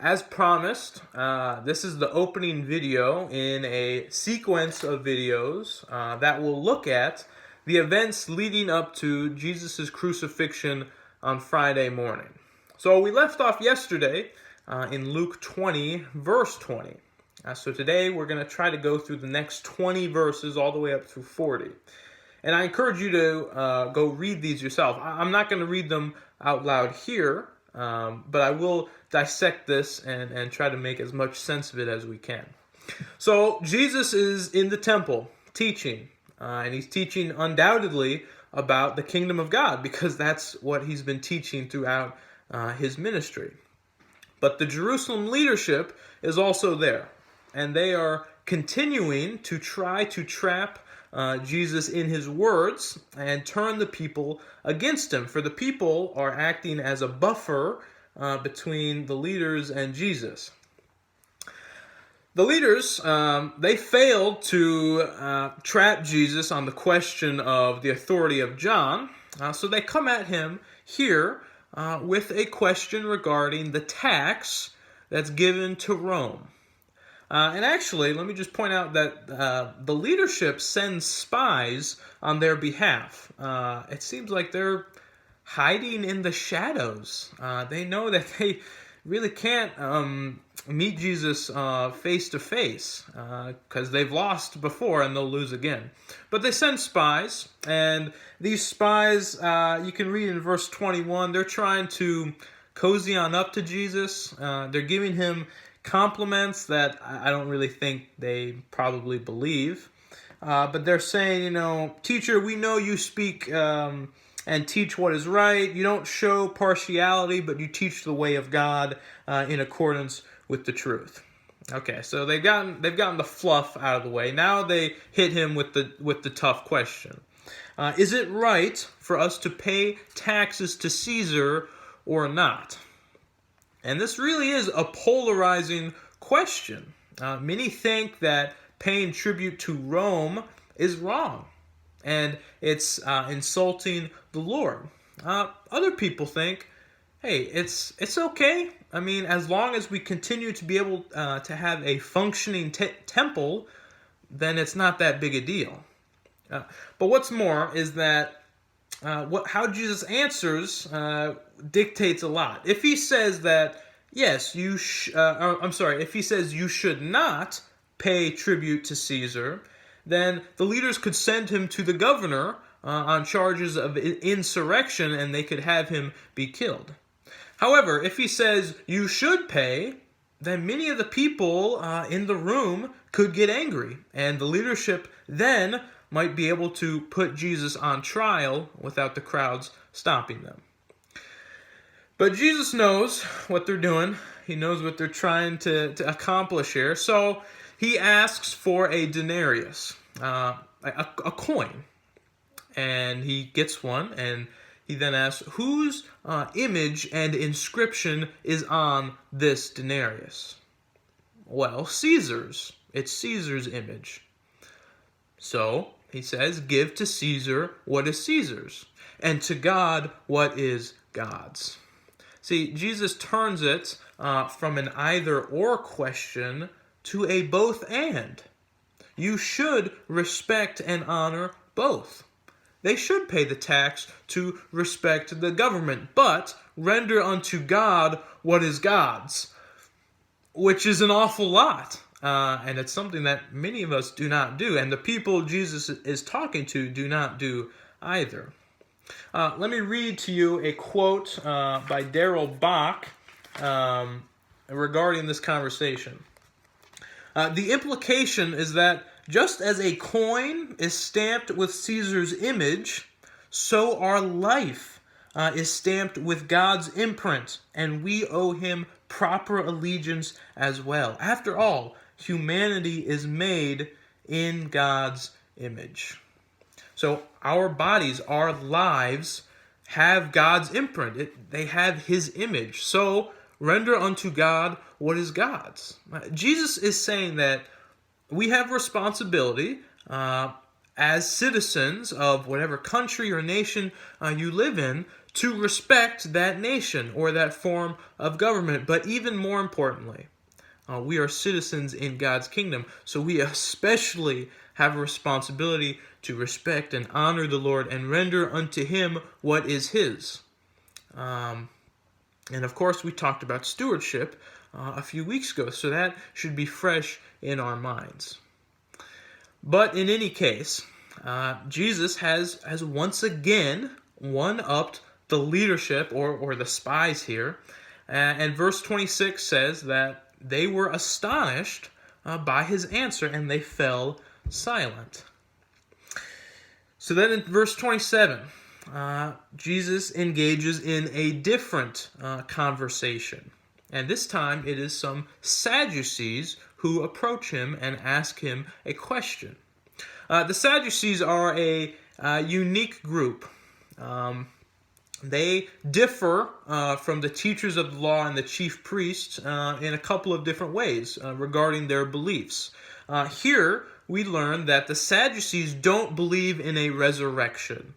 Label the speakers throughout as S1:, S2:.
S1: As promised, this is the opening video in a sequence of videos that will look at the events leading up to Jesus' crucifixion on Friday morning. So we left off yesterday in Luke 20, verse 20. So today we're going to try to go through the next 20 verses all the way up through 40. And I encourage you to go read these yourself. I'm not going to read them out loud here, but I will dissect this and try to make as much sense of it as we can. So Jesus is in the temple teaching, and he's teaching undoubtedly about the kingdom of God because that's what he's been teaching throughout his ministry. But the Jerusalem leadership is also there, and they are continuing to try to trap Jesus in his words and turn the people against him. For the people are acting as a buffer between the leaders and Jesus. The leaders, they failed to trap Jesus on the question of the authority of John. So they come at him here with a question regarding the tax that's given to Rome. And actually, let me just point out that the leadership sends spies on their behalf. It seems like they're hiding in the shadows. They know that they really can't meet Jesus face to face because they've lost before and they'll lose again. But they send spies, and these spies, you can read in verse 21, they're trying to cozy on up to Jesus. They're giving him compliments that I don't really think they probably believe. But they're saying, teacher, we know you speak and teach what is right. You don't show partiality, but you teach the way of God in accordance with the truth. Okay, so they've gotten the fluff out of the way. Now they hit him with the tough question. Is it right for us to pay taxes to Caesar or not? And this really is a polarizing question. Many think that paying tribute to Rome is wrong, and it's insulting the Lord. Other people think, hey, it's okay. I mean, as long as we continue to be able to have a functioning temple, then it's not that big a deal. But what's more is that how Jesus answers dictates a lot. If he says that, yes, if he says you should not pay tribute to Caesar, then the leaders could send him to the governor on charges of insurrection, and they could have him be killed. However, if he says you should pay, then many of the people in the room could get angry, and the leadership then might be able to put Jesus on trial without the crowds stopping them. But Jesus knows what they're doing. He knows what they're trying to accomplish here. So he asks for a denarius, a coin. And he gets one, and he then asks, whose image and inscription is on this denarius? Well, Caesar's. It's Caesar's image. So he says, give to Caesar what is Caesar's, and to God what is God's. See, Jesus turns it from an either-or question to a both-and. You should respect and honor both. They should pay the tax to respect the government, but render unto God what is God's, which is an awful lot. And it's something that many of us do not do, and the people Jesus is talking to do not do either. Let me read to you a quote by Darrell Bach regarding this conversation. The implication is that just as a coin is stamped with Caesar's image, so our life is stamped with God's imprint, and we owe him proper allegiance as well. After all, humanity is made in God's image. So our bodies, our lives, have God's imprint. They have his image. So render unto God what is God's. Jesus is saying that we have responsibility as citizens of whatever country or nation you live in to respect that nation or that form of government. But even more importantly, we are citizens in God's kingdom, so we especially have a responsibility to respect and honor the Lord and render unto Him what is His. And of course, we talked about stewardship a few weeks ago, so that should be fresh in our minds. But in any case, Jesus has once again one-upped the leadership or the spies here. And verse 26 says that they were astonished by his answer, and they fell silent. So then in verse 27, Jesus engages in a different conversation. And this time it is some Sadducees who approach him and ask him a question. The Sadducees are a unique group. They differ from the teachers of the law and the chief priests in a couple of different ways regarding their beliefs. Here we learn that the Sadducees don't believe in a resurrection.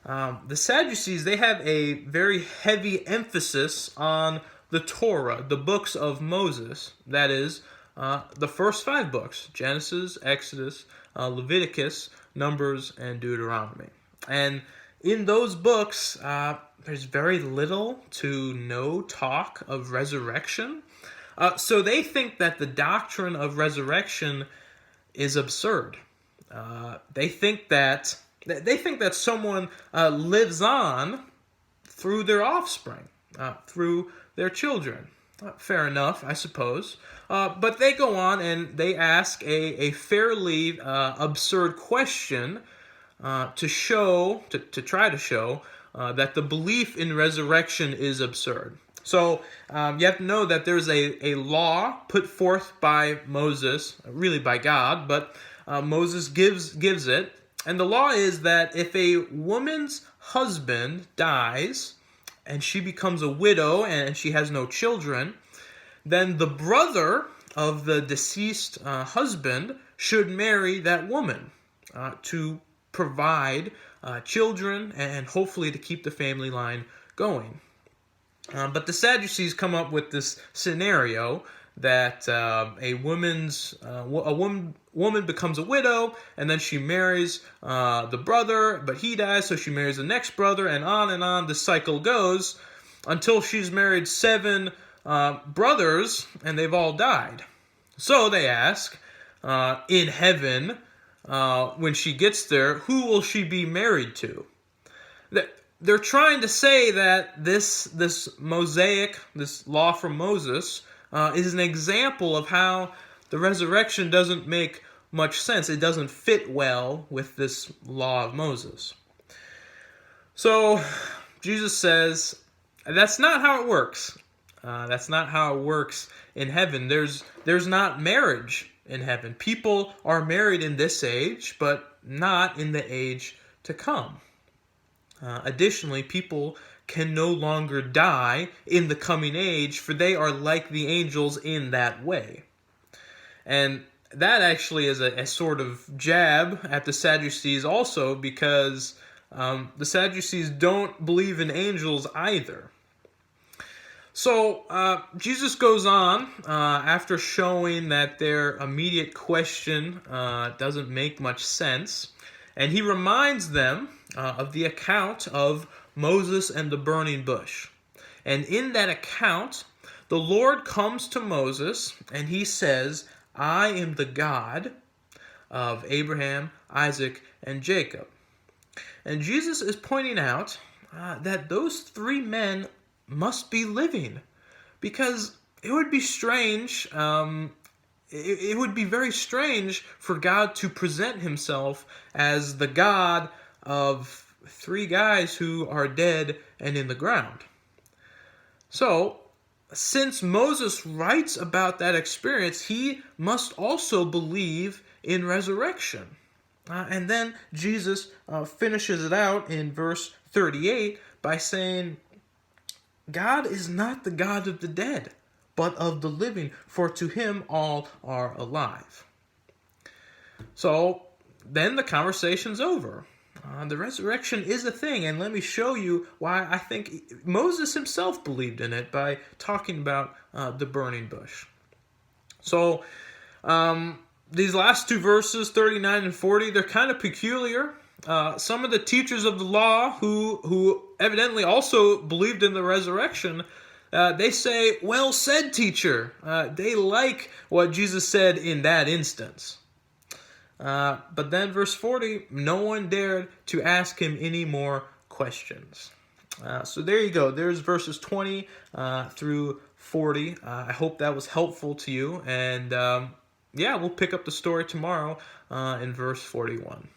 S1: The Sadducees, they have a very heavy emphasis on the Torah, the books of Moses. That is, the first 5 books: Genesis, Exodus, Leviticus, Numbers, and Deuteronomy. And in those books, there's very little to no talk of resurrection. So they think that the doctrine of resurrection is absurd. They think that someone lives on through their offspring, through their children. Fair enough, I suppose. But they go on and they ask a fairly absurd question to try to show that the belief in resurrection is absurd. So you have to know that there's a law put forth by Moses, really by God, but Moses gives it. And the law is that if a woman's husband dies and she becomes a widow and she has no children, then the brother of the deceased husband should marry that woman to provide children and hopefully to keep the family line going. But the Sadducees come up with this scenario that a woman becomes a widow, and then she marries the brother, but he dies, so she marries the next brother, and on the cycle goes until she's married 7 brothers, and they've all died. So they ask, in heaven, when she gets there, who will she be married to? They're trying to say that this Mosaic, this law from Moses, is an example of how the resurrection doesn't make much sense. It doesn't fit well with this law of Moses. So Jesus says, that's not how it works. That's not how it works in heaven. There's not marriage in heaven. People are married in this age, but not in the age to come. Additionally, people can no longer die in the coming age, for they are like the angels in that way. And that actually is a sort of jab at the Sadducees also, because the Sadducees don't believe in angels either. So Jesus goes on after showing that their immediate question doesn't make much sense, and he reminds them of the account of Moses and the burning bush. And in that account, the Lord comes to Moses and he says, I am the God of Abraham, Isaac, and Jacob. And Jesus is pointing out that those 3 men must be living, because it would be strange, it would be very strange for God to present himself as the God of 3 guys who are dead and in the ground. So, since Moses writes about that experience, he must also believe in resurrection. And then Jesus finishes it out in verse 38 by saying, God is not the God of the dead, but of the living, for to him all are alive. So then the conversation's over. The resurrection is a thing, and let me show you why I think Moses himself believed in it by talking about the burning bush. So, these last two verses, 39 and 40, they're kind of peculiar. Some of the teachers of the law who evidently also believed in the resurrection, they say, "Well said, teacher." They like what Jesus said in that instance. But then verse 40, no one dared to ask him any more questions. So there you go. There's verses 20 through 40. I hope that was helpful to you. And we'll pick up the story tomorrow in verse 41.